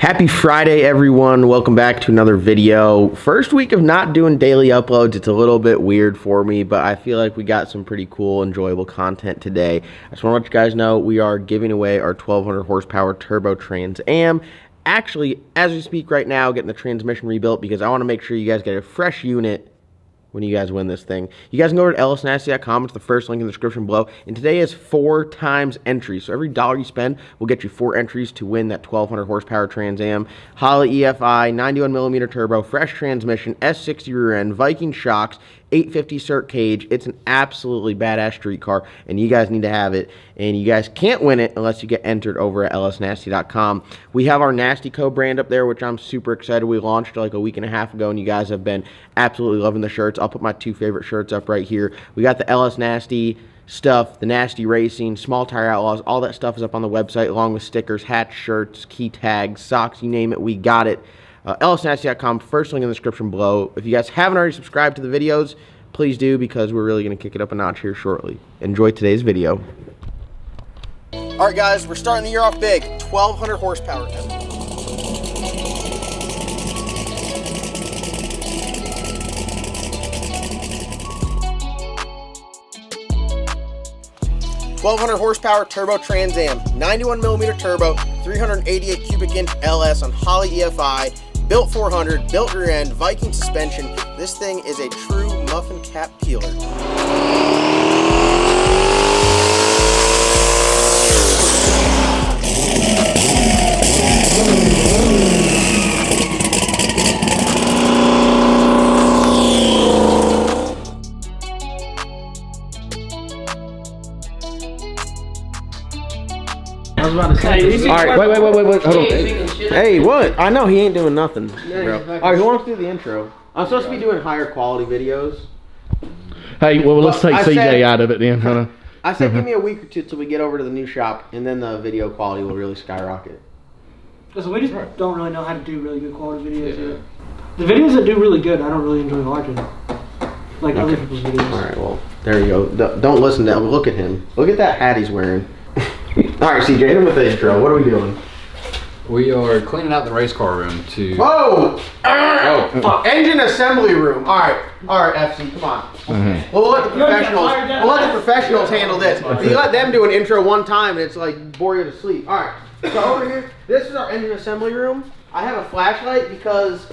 Happy Friday, everyone. Welcome back to another video. First week of not doing daily uploads. It's a little bit weird for me, but I feel like we got some pretty cool, enjoyable content today. I just want to let you guys know we are giving away our 1200 horsepower turbo Trans Am. Actually, as we speak right now, getting the transmission rebuilt because I want to make sure you guys get a fresh unit when you guys win this thing. You guys can go over to lsnasty.com. It's the first link in the description below. And today is 4 times entries. So every dollar you spend will get you 4 entries to win that 1200 horsepower Trans Am. HOLLEY EFI, 91mm turbo, fresh transmission, S60 rear end, Viking shocks, 850 cert cage. It's an absolutely badass street car, and you guys need to have it. And you guys can't win it unless you get entered over at lsnasty.com. We have our Nasty Co brand up there, which I'm super excited. We launched like a week and a half ago, and you guys have been absolutely loving the shirts. I'll put my 2 favorite shirts up right here. We got the LS Nasty stuff, the Nasty Racing, Small Tire Outlaws, all that stuff is up on the website, along with stickers, hats, shirts, key tags, socks, you name it, we got it. lsnasty.com, first link in the description below. If you guys haven't already subscribed to the videos, please do, because we're really going to kick it up a notch here shortly. Enjoy today's video. Alright guys, we're starting the year off big. 1200 horsepower. 1200 horsepower turbo Trans Am, 91mm turbo, 388 cubic inch LS on HOLLEY EFI, built 400, built rear end, Viking suspension. This thing is a true muffin cap peeler. I was about to say. Alright, wait, hold on. Hey, what? I know he ain't doing nothing, bro. Alright, who wants to do the intro? I'm supposed to be doing higher quality videos. Hey, well, let's take CJ out of it then, huh? I said give me a week or two till we get over to the new shop, and then the video quality will really skyrocket. Because we just don't really know how to do really good quality videos yet. The videos that do really good, I don't really enjoy watching. Like other people's videos. Alright, well, there you go. Don't listen to him. Look at him. Look at that hat he's wearing. Alright, CJ, hit him with the intro. What are we doing? We are cleaning out the race car room to... Whoa! Oh! Engine assembly room. Alright, FC, come on. Well, we'll let the professionals handle this. You let them do an intro one time and it's like bore you to sleep. Alright, so over here, this is our engine assembly room. I have a flashlight because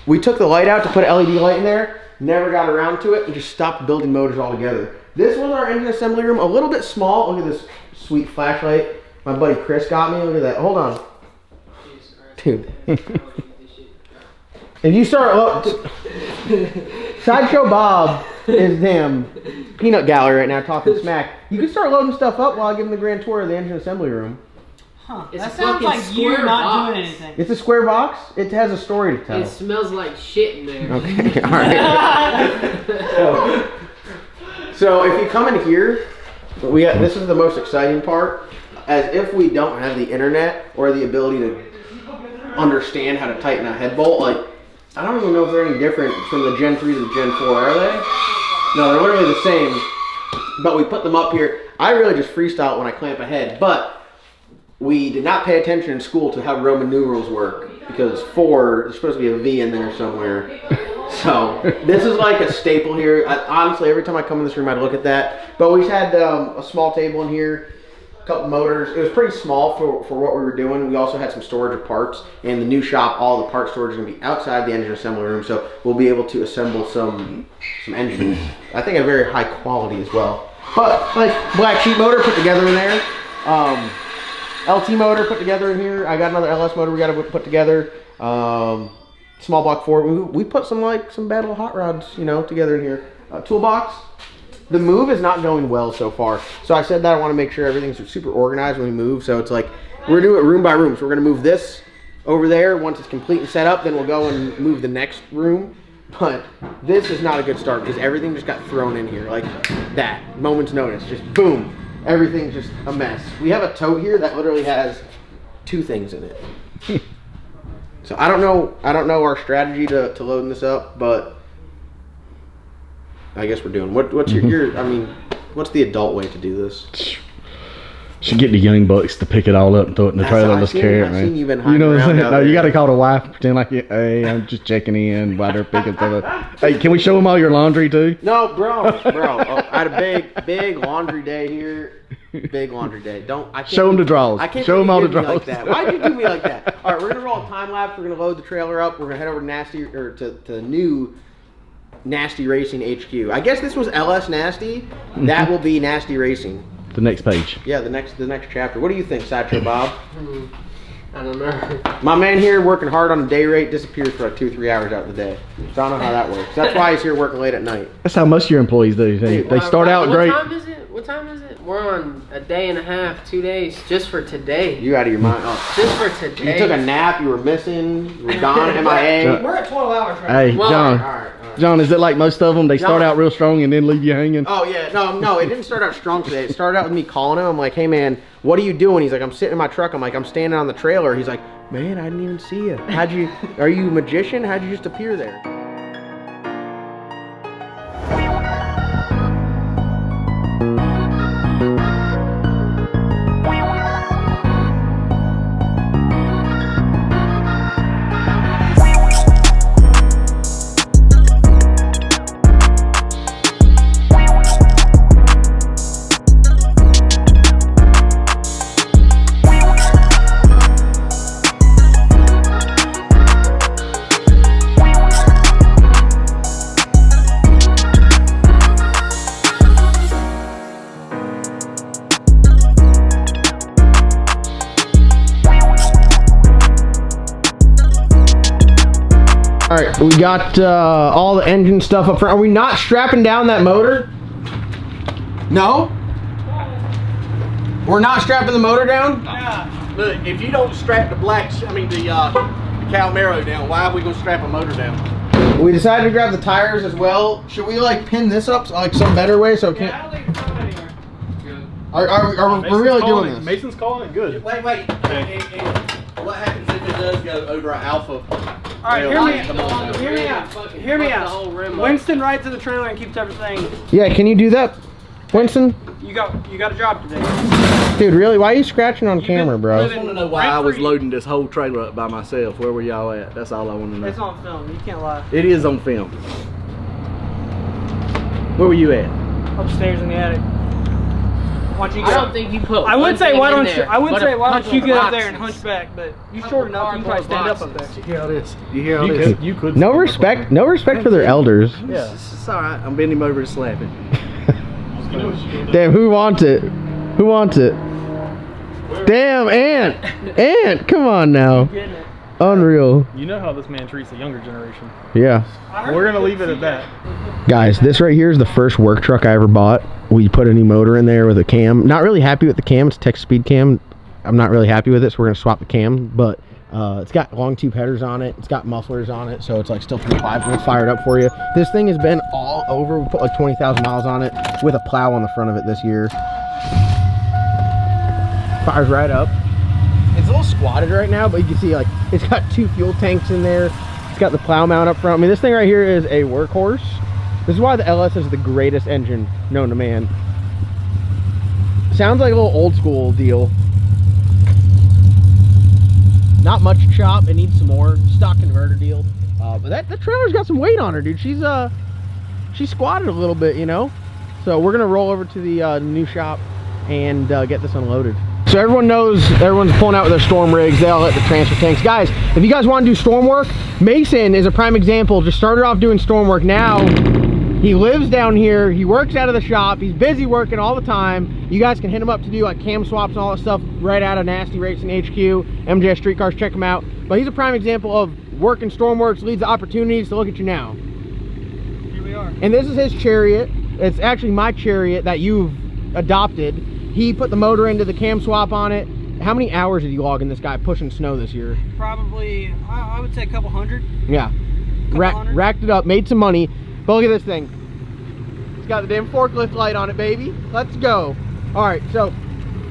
we took the light out to put an LED light in there, never got around to it, and just stopped building motors altogether. This was our engine assembly room, a little bit small. Look at this sweet flashlight my buddy Chris got me. Look at that. Hold on. Dude. If you start... Sideshow Bob is damn peanut gallery right now talking smack. You can start loading stuff up while I give him the grand tour of the engine assembly room. Huh. That sounds like you're not doing anything. It's a square box. It has a story to tell. It smells like shit in there. Okay, alright. So if you come in here, this is the most exciting part. As if we don't have the internet or the ability to understand how to tighten a head bolt. Like, I don't even know if they're any different from the Gen 3 to the Gen 4, are they? No, they're literally the same. But we put them up here. I really just freestyle when I clamp a head, but we did not pay attention in school to how Roman numerals work, because 4, there's supposed to be a V in there somewhere. So this is like a staple here. Honestly, every time I come in this room, I'd look at that. But we had a small table in here, a couple motors. It was pretty small for what we were doing. We also had some storage of parts. In the new shop, all the part storage is going to be outside the engine assembly room, so we'll be able to assemble some engines. I think a very high quality as well. But like black sheep motor put together in there. LT motor put together in here. I got another LS motor we got to put together. Small block 4. We put some bad little hot rods, you know, together in here. Toolbox. The move is not going well so far. So I said that I want to make sure everything's super organized when we move. So it's like we're doing it room by room. So we're going to move this over there. Once it's complete and set up, then we'll go and move the next room. But this is not a good start because everything just got thrown in here like that. Moment's notice. Just boom. Everything's just a mess. We have a tote here that literally has 2 things in it. So I don't know our strategy to loading this up, but I guess we're doing. What's your I mean, what's the adult way to do this? Should get the young bucks to pick it all up and throw it in the trailer. Let's carry it, man. You know what I'm saying? No, you got to call the wife, pretend like, hey, I'm just checking in while they're picking stuff up. Hey, can we show them all your laundry too? No, bro. I had a big laundry day here. Big laundry day. I can't show them the draws. I can't show them all the draws. draws. Like that. Why'd you do me like that? All right, we're gonna roll a time lapse. We're gonna load the trailer up. We're gonna head over to the new Nasty Racing HQ. I guess this was LS Nasty. That will be Nasty Racing. The next page. Yeah, the next chapter. What do you think, Sideshow Bob? I don't know. My man here working hard on a day rate disappears for like 2-3 hours out of the day. So I don't know how that works. That's why he's here working late at night. That's how most of your employees do. They start out great. What time is it? We're on a day and a half, 2 days, just for today. You out of your mind? Oh. Just for today. You took a nap. You were missing. You were gone. MIA. We're at 12 hours right Hey, now. John. All right. John, is it like most of them? They start out real strong and then leave you hanging? Oh yeah, no, it didn't start out strong today. It started out with me calling him. I'm like, hey man, what are you doing? He's like, I'm sitting in my truck. I'm like, I'm standing on the trailer. He's like, man, I didn't even see you. Are you a magician? How'd you just appear there? All right, we got all the engine stuff up front. Are we not strapping down that motor? No? We're not strapping the motor down? Yeah. Look, if you don't strap the Calamero down, why are we going to strap a motor down? We decided to grab the tires as well. Should we like pin this up like some better way so it can't... I don't think it's going anywhere. Are we really doing this? Mason's calling it good. Wait. What happens if it does go over an Alpha? Alright, hear me out. The whole rim up. Winston rides in the trailer and keeps everything. Yeah, can you do that, Winston? You got a job today. Dude, really? Why are you scratching on camera, bro? I just want to know why I was loading this whole trailer up by myself. Where were y'all at? That's all I want to know. It's on film. You can't lie. It is on film. Where were you at? Upstairs in the attic. Why don't you I don't think you put. I would say why don't you? I would but say a why don't couple you get up there boxes. and hunch back? But you short enough, you can probably stand up there. You hear all this? You hear all this? You could. No respect for their elders. Yeah, it's all right. I'm bending him over to slap it. Damn, who wants it? Who wants it? Damn, Ant, come on now. Getting it. Unreal. You know how this man treats the younger generation. Yeah. We're gonna leave it at that. Guys, this right here is the first work truck I ever bought. We put a new motor in there with a cam. Not really happy with the cam. It's a Tech Speed cam. I'm not really happy with it, so we're gonna swap the cam. But it's got long tube headers on it. It's got mufflers on it, so it's like still pretty live. We'll fire it up for you. This thing has been all over. We put like 20,000 miles on it with a plow on the front of it this year. Fires right up. It's a little squatted right now, but you can see like it's got 2 fuel tanks in there. It's got the plow mount up front. I mean, this thing right here is a workhorse. This is why the LS is the greatest engine known to man. Sounds like a little old school deal. Not much chop. It needs some more. Stock converter deal. But that trailer's got some weight on her, dude. She's squatted a little bit, you know. So we're gonna roll over to the new shop and get this unloaded. So everyone knows, everyone's pulling out with their storm rigs. They all hit the transfer tanks. Guys, if you guys want to do storm work, Mason is a prime example. Just started off doing storm work. Now he lives down here. He works out of the shop. He's busy working all the time. You guys can hit him up to do like cam swaps and all that stuff right out of Nasty Racing HQ, MJS Street Cars. Check him out. But he's a prime example of working storm works leads to opportunities. So look at you now. Here we are. And this is his Chariot. It's actually my Chariot that you've adopted. He put the motor into the cam swap on it. How many hours did you log in this guy pushing snow this year? Probably, I would say a couple hundred. Yeah. Racked it up, made some money. But look at this thing. It's got the damn forklift light on it, baby. Let's go. All right, so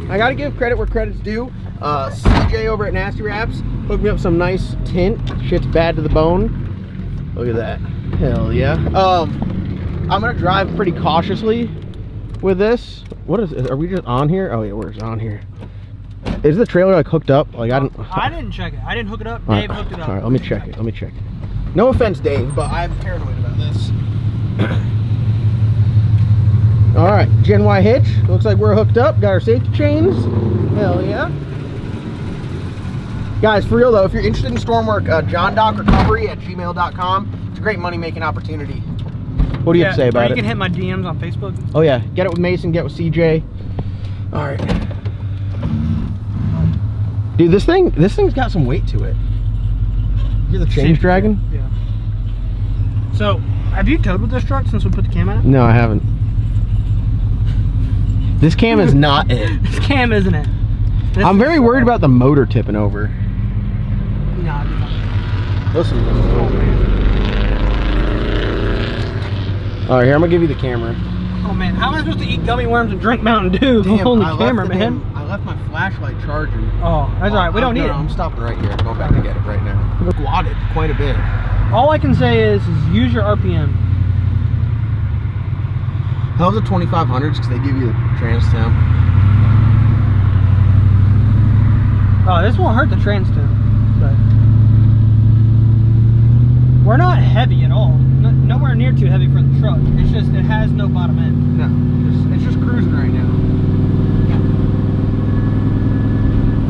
I got to give credit where credit's due. CJ over at Nasty Wraps hooked me up some nice tint. Shit's bad to the bone. Look at that. Hell yeah. I'm going to drive pretty cautiously with this. What is it? Are we just on here? Oh yeah, we're just on here. Is the trailer like hooked up? Like I didn't check it. I didn't hook it up. Dave hooked it up. All right, let me check it. Let me check it. No offense, Dave, but I'm paranoid about this. All right, Gen Y hitch. Looks like we're hooked up. Got our safety chains. Hell yeah. Guys, for real though, if you're interested in storm work, johndocrecovery@gmail.com. It's a great money-making opportunity. What do you have to say about it? You can hit my DMs on Facebook. Oh yeah, get it with Mason, get with CJ. All right. Oh. Dude, this thing's got some weight to it. You're the change dragon? Yeah. So, have you towed with this truck since we put the cam in it? No, I haven't. This cam is not it. This cam isn't it. I'm very worried about the motor tipping over. Nah, listen. Oh, man. All right, here, I'm gonna give you the camera. Oh man, how am I supposed to eat gummy worms and drink Mountain Dew on the camera, man? I left my flashlight charging. Oh, that's all right. We don't need it. I'm stopping right here. I'm going back to get it right now. Look, wadded quite a bit. All I can say is use your RPM. How's the 2500s? Because they give you the trans temp. Oh, this won't hurt the trans temp, but we're not heavy at all. Nowhere near too heavy for the truck. It's just it has no bottom end. No, it's just cruising right now.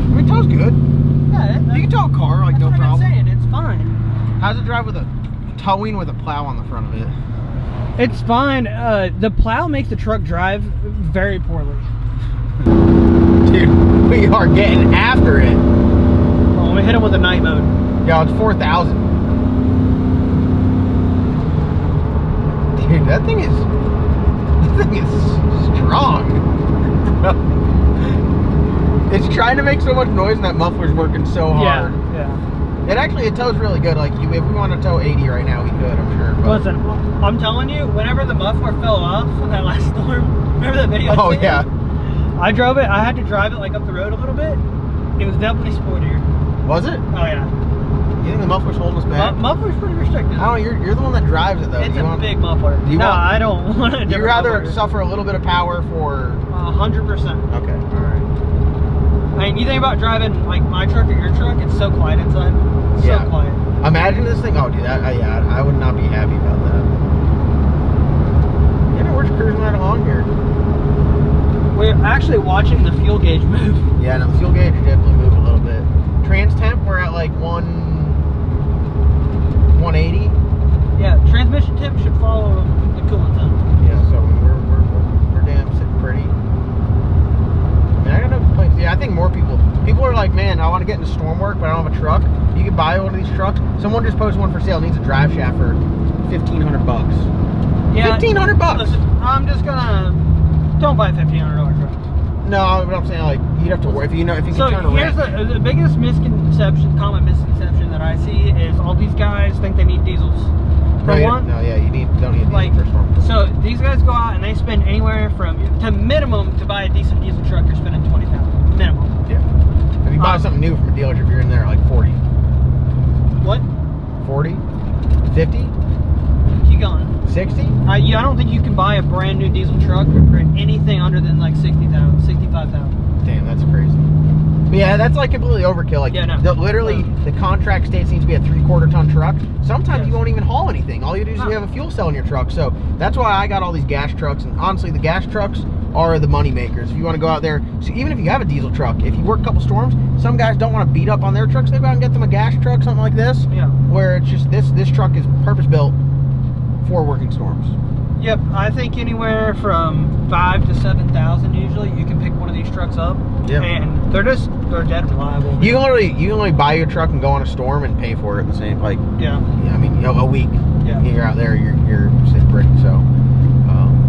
I mean, tow's good. Yeah, you can tow a car like no problem. That's what I'm saying. It's fine. How's it drive with a towing with a plow on the front of it? It's fine. The plow makes the truck drive very poorly. Dude, we are getting after it. Oh, we hit him with a night mode. Yeah, it's 4,000. Dude, that thing is strong. It's trying to make so much noise and that muffler's working so hard. Yeah. It tows really good. Like if we want to tow 80 right now, we could, I'm sure. But... Listen, I'm telling you, whenever the muffler fell off in that last storm, remember that video? Oh yeah. I drove it. I had to drive it like up the road a little bit. It was definitely sportier. Was it? Oh yeah. You think the muffler's holding us back? Muffler's pretty restricted. I don't know. You're the one that drives it though. It's a big muffler. I don't want to. You'd rather suffer a little bit of power for 100%. Okay. All right. I mean, you think about driving like my truck or your truck, it's so quiet inside. So quiet. Imagine this thing. Oh, dude, I would not be happy about that. Yeah, we're just cruising right along here. We're actually watching the fuel gauge move. Yeah, no, the fuel gauge definitely moved a little bit. Trans temp, we're at like 180. Yeah, transmission temp should follow the coolant temp. Yeah, so we're damn sitting pretty. I got no complaints. Yeah, I think more people are like, man, I want to get into storm work, but I don't have a truck. You can buy one of these trucks. Someone just posted one for sale. Needs a drive shaft for $1,500. Yeah, $1,500. Listen, I'm just gonna don't buy a $1,500 truck. No, but I'm saying like you'd have to work if you can turn around. Here's the biggest common misconception that I see is all these guys think they need diesels. Don't need diesel for storm. So these guys go out and they spend anywhere from to minimum to buy a decent diesel truck. You're spending $20,000 minimum. Yeah. If you buy something new from a dealership, you're in there like 40. What? 40? 50? Keep going. 60? I don't think you can buy a brand new diesel truck for anything under than like 60,000, 65,000. Damn, that's crazy. But yeah, that's like completely overkill. Like, literally, the contract states needs to be a 3/4 ton truck. Sometimes you won't even haul anything. All you do is you have a fuel cell in your truck. So that's why I got all these gas trucks. And honestly, the gas trucks are the money makers. If you want to go out there, so even if you have a diesel truck, if you work a couple storms, some guys don't want to beat up on their trucks. They go out and get them a gas truck, something like this. Yeah. Where it's just this truck is purpose built for working storms. Yep, I think anywhere from 5,000 to 7,000 usually you can pick one of these trucks up. Yeah. And they're dead reliable. You can only buy your truck and go on a storm and pay for it at the same Yeah. I mean, a week. Yeah. You're out there, you're sitting pretty. So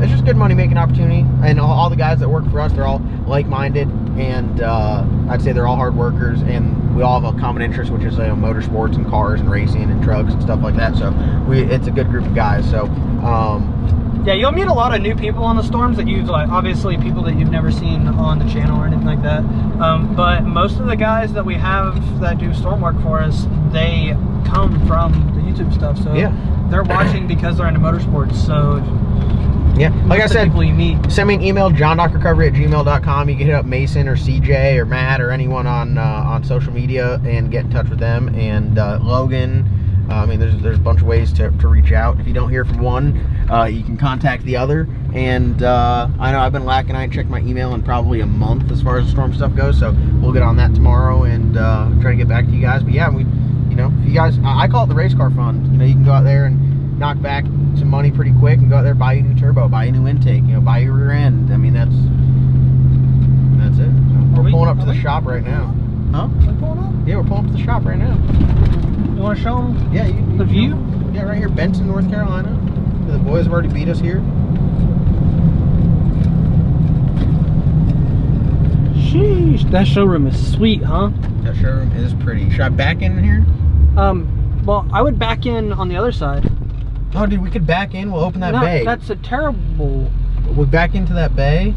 it's just good money making opportunity. And all the guys that work for us, they're all like-minded, and I'd say they're all hard workers, and we all have a common interest, which is motorsports and cars and racing and trucks and stuff like that. So it's a good group of guys. So yeah, you'll meet a lot of new people on the storms that you've obviously people that you've never seen on the channel or anything like that. But most of the guys that we have that do storm work for us, they come from the YouTube stuff. So they're watching because they're into motorsports. So Yeah, like I said, people you meet. send me an email, johndocrecovery@gmail.com. You can hit up Mason or CJ or Matt or anyone on social media and get in touch with them. And Logan, I mean, there's a bunch of ways to reach out. If you don't hear from one, you can contact the other. And I know I've been lacking. I ain't checked my email in probably a month as far as the storm stuff goes. So we'll get on that tomorrow and try to get back to you guys. But yeah, you know, if you guys, I call it the race car fund. You know, you can go out there and knock back some money pretty quick and go out there, buy a new turbo, buy a new intake, you know, buy your rear end. I mean, that's it. So we're pulling up to the shop right now. Huh? We're pulling up? Yeah, we're pulling up to the shop right now. You want to show them? Yeah, the view? Yeah, right here, Benson, North Carolina. The boys have already beat us here. Sheesh, that showroom is sweet, huh? That showroom is pretty. Should I back in here? Well, I would back in on the other side. Oh, dude, we could back in. We'll open that bay. That's a terrible. We back into that bay,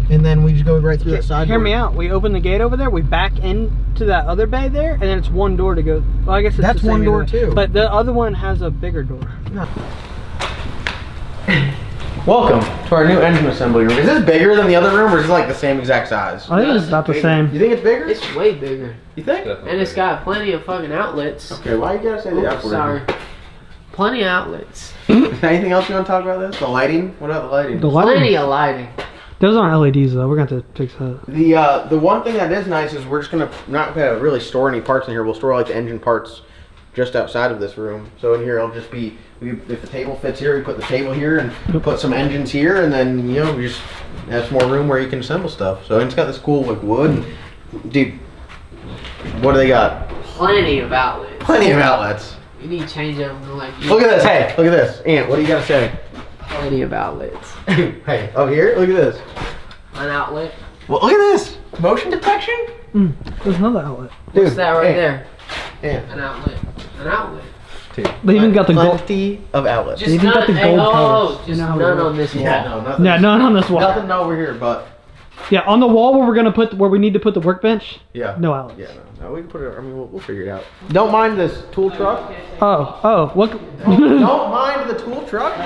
and then we just go right through that side Hear door. me out. We open the gate over there. We back into that other bay there, and then it's one door to go. Well, I guess it's That's the same one door either. too. But the other one has a bigger door. No. Welcome to our new engine assembly room. Is this bigger than the other room, or is it like the same exact size? I think it's about the same. You think it's bigger? It's way bigger. You think? And it's got plenty of fucking outlets. Okay, why you gotta say the F word? Sorry. Plenty of outlets. Anything else you want to talk about this? The lighting? What about the lighting? The lighting. Plenty of lighting. Those aren't LEDs though. We're going to have to fix that. The one thing that is nice is we're just not gonna really store any parts in here. We'll store like the engine parts just outside of this room. So in here it'll just be, if the table fits here, we put the table here and put some engines here, and then you know we just have some more room where you can assemble stuff. So it's got this cool like wood. Dude, what do they got? Plenty of outlets. Plenty of outlets. You need to change them like you. Look at this. Hey, look at this. Ant, what do you got to say? Plenty of outlets. Hey, oh here, look at this. An outlet. Well, look at this. Motion detection? There's another outlet. Dude, What's that right there? Ant. An outlet. An outlet. They even got the gold. Plenty of outlets. Just even got the gold colors. just Now none we on this wall. Yeah, no, nothing. Yeah, none on this wall. Nothing over here, but Yeah, on the wall where we're gonna put where we need to put the workbench. yeah. No outlets. Yeah, no, we can put it. I mean, we'll figure it out. Don't mind this tool truck. Oh, what? Don't mind the tool truck.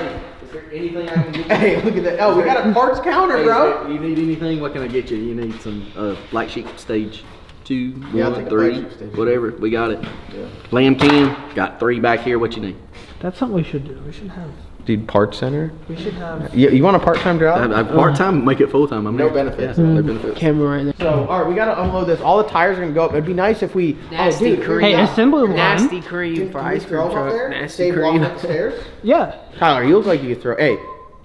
Is there anything I can get you? Hey, look at that. Oh, we got a parts counter, Hey, bro. you need anything? What can I get you? You need some black sheep stage 2, Yeah, I'll 1, take a 3, black sheep stage. whatever. We got it. Yeah. Lamb 10, got 3 back here. What you need? That's something we should do. We should have. Dude, parts center. We should have. You want a part-time job? Part time, make it full time. No benefits. Yeah, no benefits. Camera right there. So, all right, we gotta unload this. All the tires are gonna go up. It'd be nice if we. Nasty dude, cream. Hey, assembly line. Nasty cream for Can we ice throw cream them up truck. there? Nasty Save cream. walking upstairs. Yeah. Tyler, you look like you could throw. Hey,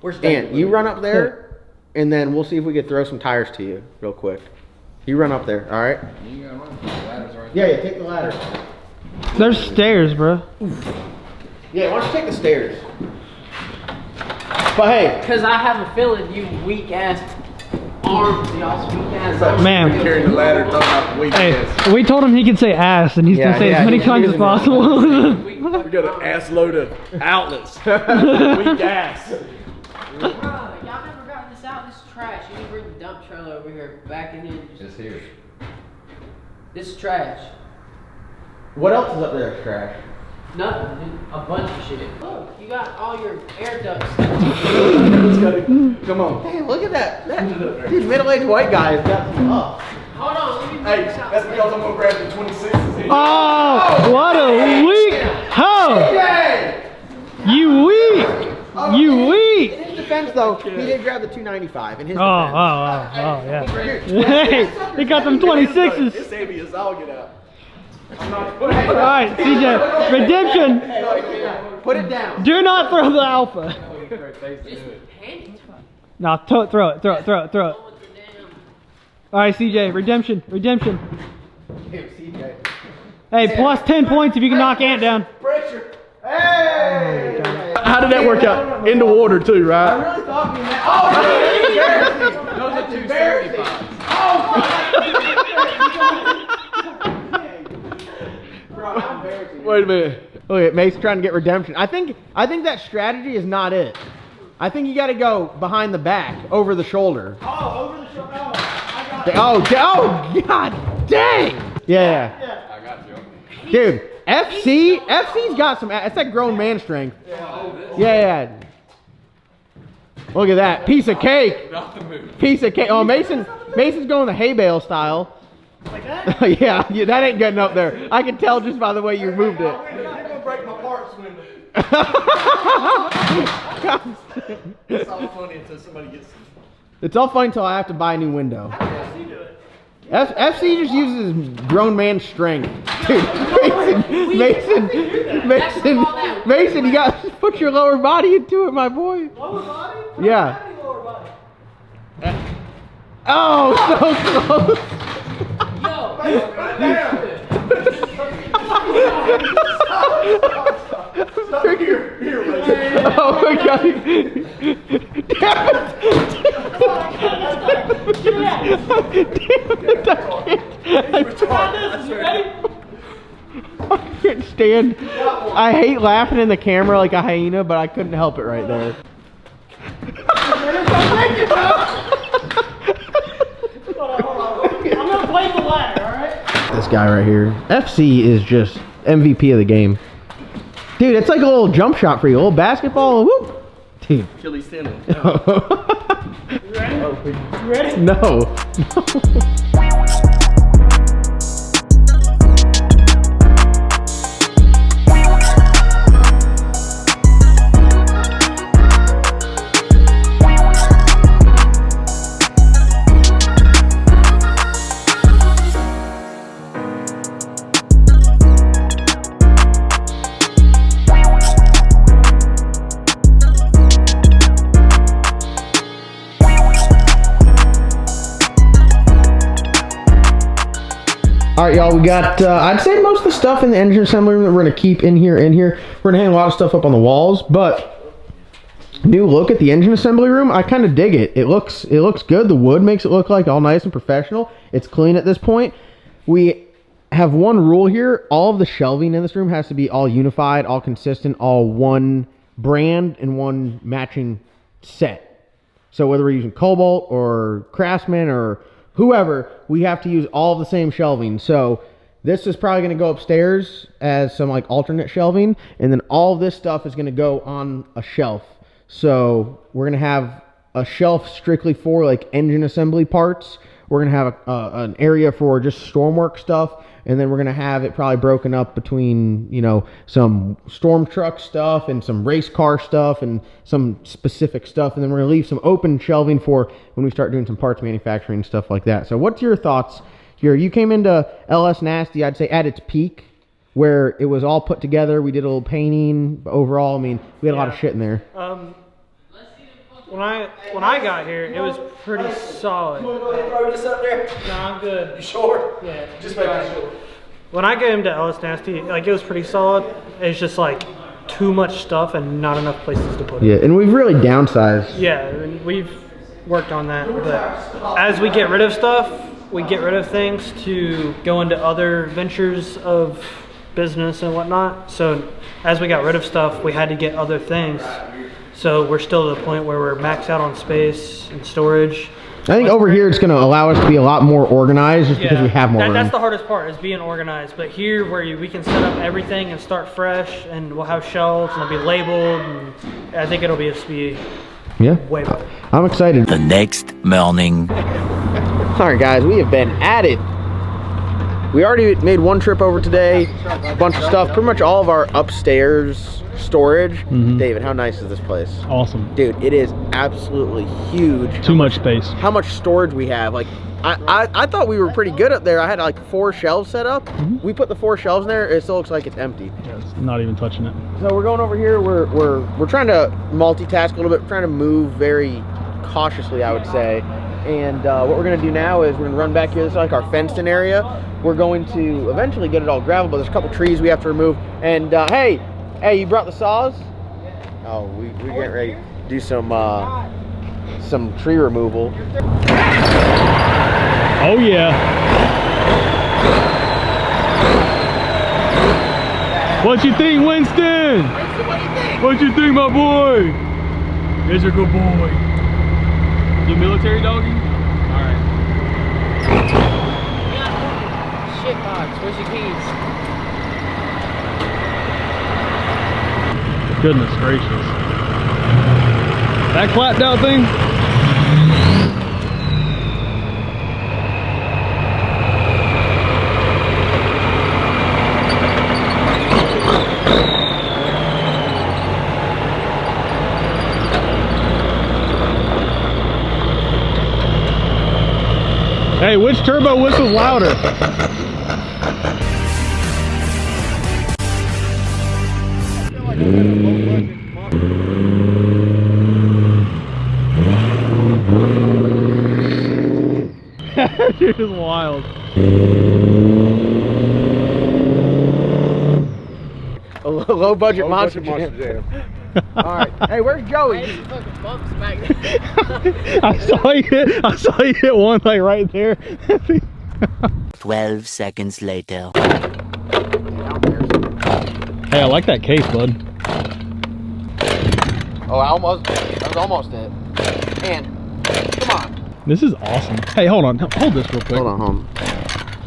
Where's Ant, you run up there, and then we'll see if we could throw some tires to you real quick. You run up there, all right? You gotta run. The ladder's right Yeah, take the ladder. There's stairs, bro. Yeah, why don't you take the stairs? But hey, Because I have a feeling you weak ass arms, y'all weak ass arms. Man. Carrying the ladder, talking about weak Hey, we told him he could say ass, and he's gonna say as many times as possible. We got an ass load of outlets. Weak ass. Bro, y'all never got this out. This is trash. You need to bring the dump trailer over here, back in here. It's here. This is trash. what else is up there that's trash? Nothing, dude. A bunch of shit. Look, you got all your air ducts. Come on. Hey, look at that. Dude, middle-aged white guy has got some up. Hold on, let me Hey, bring this out. that's because I'm gonna grab the 26s here. Oh, what a weak hoe! Hey! You weak! You weak! In his defense, though, he did grab the 295. In his Oh, defense. yeah. Hey, he got them 26s. This heavy is all get out. All right, CJ, redemption. Put it down. Do not throw the alpha. Just hand it to me. No, throw it. All right, CJ, redemption. Hey, plus 10 points if you can knock Ant down. Pressure. Hey! How did that work out? In the water too, I right? really thought you meant. Oh, that's embarrassing. Wait a minute. Look at Mace trying to get redemption. I think that strategy is not it. I think you got to go behind the back, over the shoulder. Oh, over the shoulder. Oh, I got Oh, god dang! Yeah. I got you. Dude, FC's got some. It's that grown man strength. Yeah. Look at that. Piece of cake. Piece of cake. Oh, Mason's going the hay bale style. Like that? yeah, that ain't getting up there. I can tell just by the way you moved it. You're gonna break my parts window. It's all funny until somebody gets. It's all funny until I have to buy a new window. How does FC do it? FC just uses his grown man strength. Dude, Mason, you got to put your lower body into it, my boy. Lower body? Yeah. Lower body. Oh, so close. Oh my god. Damn I can't stand. I hate laughing in the camera like a hyena, but I couldn't help it right there. I'm gonna play the ladder, alright? This guy right here. FC is just MVP of the game. Dude, it's like a little jump shot for you. A little basketball. Whoop. Dude. Chili Sandwich. You ready? You ready? No. Alright, y'all, we got, I'd say most of the stuff in the engine assembly room that we're going to keep in here. We're going to hang a lot of stuff up on the walls, but new look at the engine assembly room, I kind of dig it. It looks good. The wood makes it look like all nice and professional. It's clean at this point. We have one rule here. All of the shelving in this room has to be all unified, all consistent, all one brand and one matching set. So whether we're using Cobalt or Craftsman or whoever, we have to use all the same shelving. So this is probably going to go upstairs as some like alternate shelving, and then all this stuff is going to go on a shelf. So we're going to have a shelf strictly for like engine assembly parts. We're going to have an area for just stormwork stuff, and then we're going to have it probably broken up between, you know, some storm truck stuff and some race car stuff and some specific stuff, and then we're going to leave some open shelving for when we start doing some parts manufacturing and stuff like that. So what's your thoughts here? You came into LS Nasty, I'd say, at its peak, where it was all put together. We did a little painting, but overall, I mean, we had a lot of shit in there. When I got here, it was pretty solid. You want to go ahead and throw this up there? No, I'm good. You sure? Yeah. Just making sure. When I came to LS Nasty, like, it was pretty solid. It's just like too much stuff and not enough places to put it. Yeah, and we've really downsized. Yeah, and we've worked on that. But as we get rid of stuff, we get rid of things to go into other ventures of business and whatnot. So as we got rid of stuff, we had to get other things. So we're still to the point where we're maxed out on space and storage. I think over here it's going to allow us to be a lot more organized just because we have more room. That's the hardest part, is being organized. But here, where we can set up everything and start fresh, and we'll have shelves and it'll be labeled, and I think it'll be way better. I'm excited. The next morning. Alright guys, we have been at it. We already made one trip over today, a bunch of stuff, pretty much all of our upstairs storage. David, how nice is this place? Awesome. Dude, it is absolutely huge. Too much space. How much storage we have. Like, I thought we were pretty good up there. I had like 4 shelves set up. We put the 4 shelves in there, it still looks like it's empty. Yeah, it's not even touching it. So we're going over here, we're trying to multitask a little bit, we're trying to move very cautiously, I would say. And what we're gonna do now is we're gonna run back here. This is like our fenced-in area. We're going to eventually get it all gravel, but there's a couple trees we have to remove. And hey, you brought the saws? Oh, we're getting ready to do some tree removal. Oh yeah. What you think, Winston? What you think, my boy? Here's a good boy. You military doggy? Alright. Shitbox, where's your keys? Goodness gracious. That clapped out thing? Hey, which turbo whistle's louder? Dude is wild. A low budget monster jam. Alright. Hey, where's Joey? Hey, fucking bumps back there. I saw you hit one like right there. 12 seconds later. Hey, I like that case, bud. Oh, that was almost it. And come on. This is awesome. Hey, hold on. Hold this real quick. Hold on.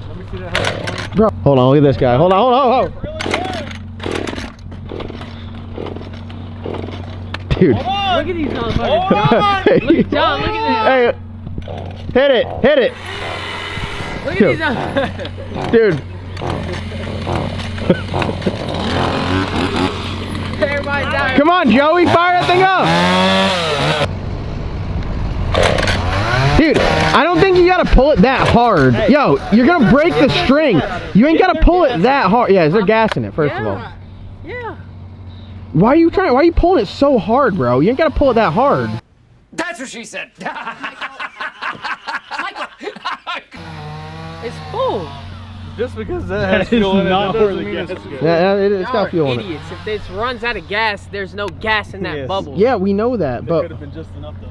Let me see that. Bro, hold on. Look at this guy. Hold on. Dude. Look at these motherfuckers. John. Look at John. Look at Hey, hit it. Look at these. Dude. Everybody's dying. Come on, Joey. Fire that thing up. Dude, I don't think you gotta pull it that hard. Hey. Yo, you're gonna break the string. You ain't gotta pull it that hard. Yeah, is there gas in it, first of all? Yeah. Why are you pulling it so hard, bro? You ain't gotta pull it that hard. That's what she said. Michael. It's full. Just because that has fuel in it, that doesn't mean it's good. Yeah, it's got fuel in it. Idiots. If this runs out of gas, there's no gas in that bubble. Yeah, we know that, but Could have been just enough though.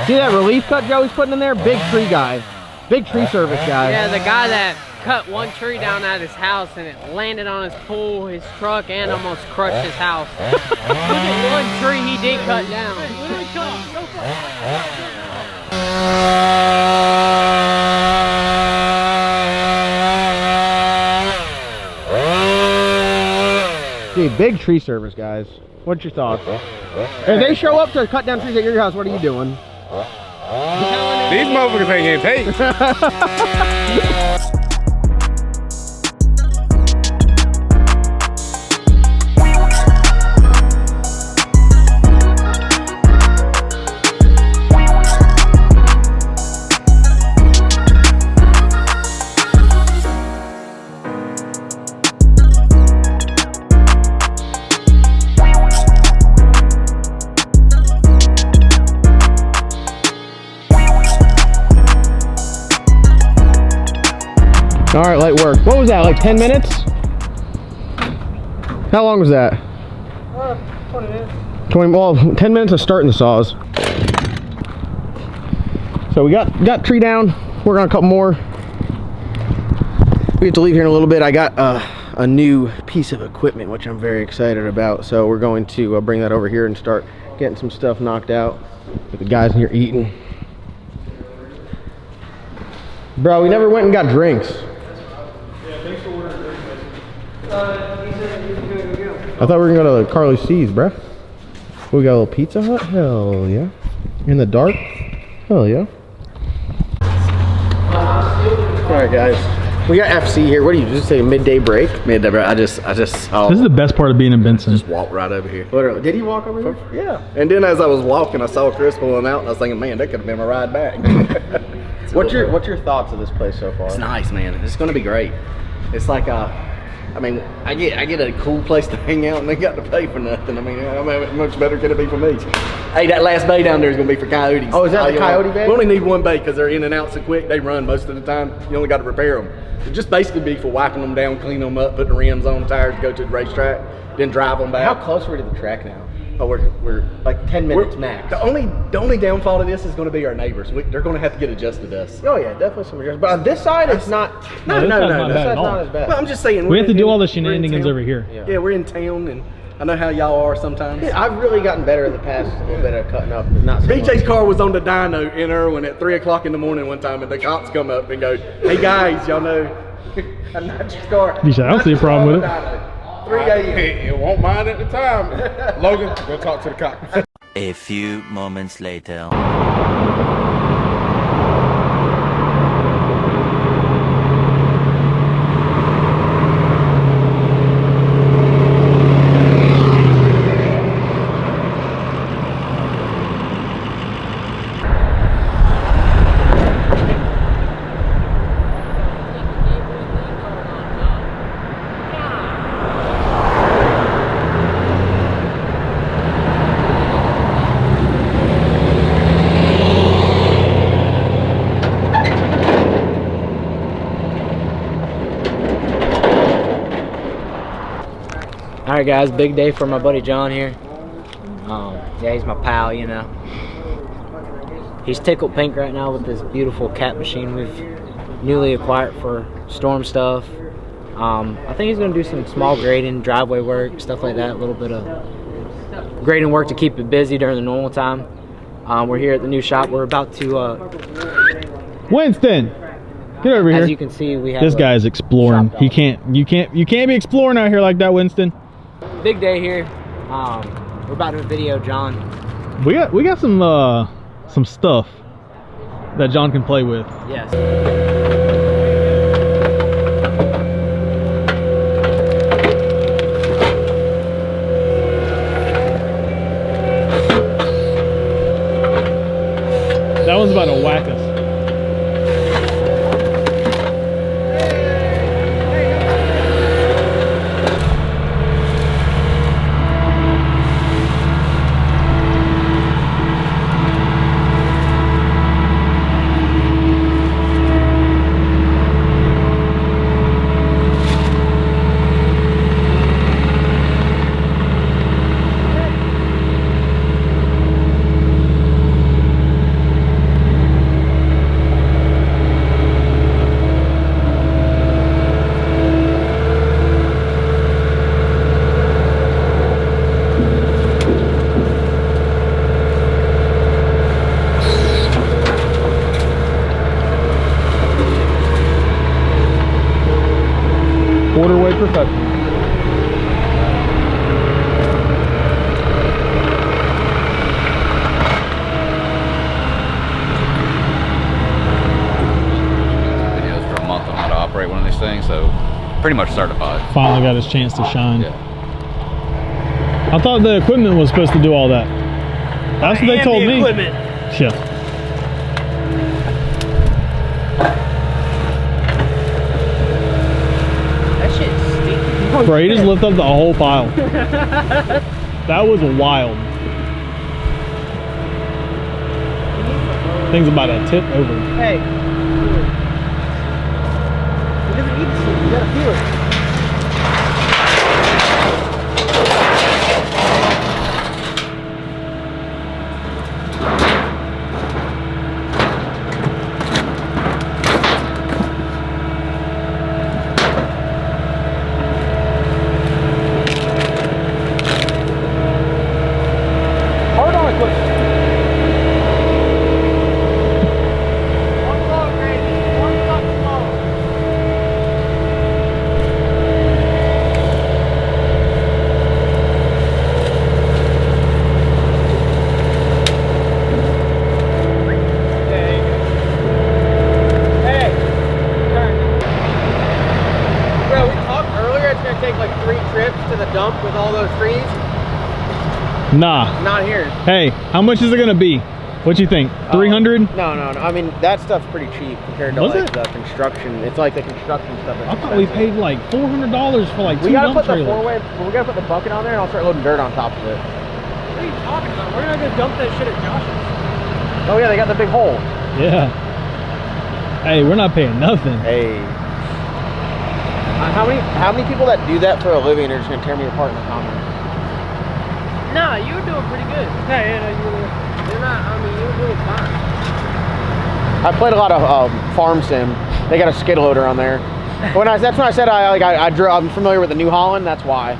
see that relief cut Joey's putting in there? Big tree guy. Big tree service guy. Yeah, the guy that cut one tree down at his house and it landed on his pool, his truck, and almost crushed his house. Look at one tree he did cut down. Dude, big tree service, guys. What's your thoughts? If they show up to cut down trees at your house, what are you doing? These motherfuckers ain't getting paid. All right, light work. What was that, like 10 minutes? How long was that? 20 minutes. 10 minutes of starting the saws. So we got tree down. Work on a couple more. We have to leave here in a little bit. I got a new piece of equipment, which I'm very excited about. So we're going to bring that over here and start getting some stuff knocked out. With the guys in here eating. Bro, we never went and got drinks. I thought we were gonna go to Carly C's, bruh. We got a little Pizza Hut? Hell yeah. In the dark? Hell yeah. Alright guys. We got FC here. What do you just say, midday break? Midday break. I just saw. This is the best part of being in Benson. Just walked right over here. Literally. Did he walk over here? Yeah. And then as I was walking, I saw Chris pulling out, and I was thinking, man, that could have been my ride back. What's your thoughts of this place so far? It's nice, man. It's gonna be great. It's like I mean, I get a cool place to hang out, and they got to pay for nothing. I mean, how much better could it be for me? Hey, that last bay down there is gonna be for coyotes. Oh, is that the coyote bay? We only need one bay because they're in and out so quick. They run most of the time. You only got to repair them. It just basically be for wiping them down, cleaning them up, putting the rims on, tires, go to the racetrack, then drive them back. How close are we to the track now? Oh, we're like 10 minutes max. The only downfall to this is going to be our neighbors. They're going to have to get adjusted to us. Oh yeah, definitely some adjustments. But on this side, it's not. No. This side's This side's not as bad. Well, I'm just saying. We have to do all the shenanigans over here. Yeah, we're in town, and I know how y'all are sometimes. Yeah, I've really gotten better in the past little bit of cutting up. Not so BJ's much. car was on the dyno in Erwin at 3 o'clock in the morning one time, and the cops come up and go, "Hey guys, y'all know I'm not your car." You said, I don't see a problem with it. 3 a.m. It won't mind at the time. Logan, go talk to the cop. A few moments later. Alright guys, big day for my buddy John here. Yeah, he's my pal, you know. He's tickled pink right now with this beautiful cat machine we've newly acquired for storm stuff. I think he's going to do some small grading, driveway work, stuff like that. A little bit of grading work to keep it busy during the normal time. We're here at the new shop. We're about to... Winston! Get over here. As you can see, we have this guy's exploring. You can't be exploring out here like that, Winston. Big day here. We're about to video John. We got some stuff that John can play with. Yes. That one's about to whack us. Quarterway professional. Videos for a month on how to operate one of these things, so pretty much certified. Finally got his chance to shine. Yeah. I thought the equipment was supposed to do all that. That's what they told me. Equipment. Yeah. Bro, he just lifted up the whole pile. That was wild. Thing's about to tip over. Hey. He doesn't need to sleep. You gotta feel it. With all those trees? Nah. Not here. Hey, how much is it gonna be? What you think? 300? No. I mean, that stuff's pretty cheap compared to Was like it? the construction. It's like the construction stuff. I thought we paid like $400 for like 2 dump trailers. We gotta put the bucket on there and I'll start loading dirt on top of it. What are you talking about? We're not gonna dump that shit at Josh's. Oh yeah, they got the big hole. Yeah. Hey, we're not paying nothing. Hey. How many people that do that for a living are just gonna tear me apart in the comments? Nah, you were doing pretty good. Yeah, no, You're not, I mean, you were doing fine. I played a lot of farm sim. They got a skid loader on there. That's when I said I'm familiar with the New Holland. That's why.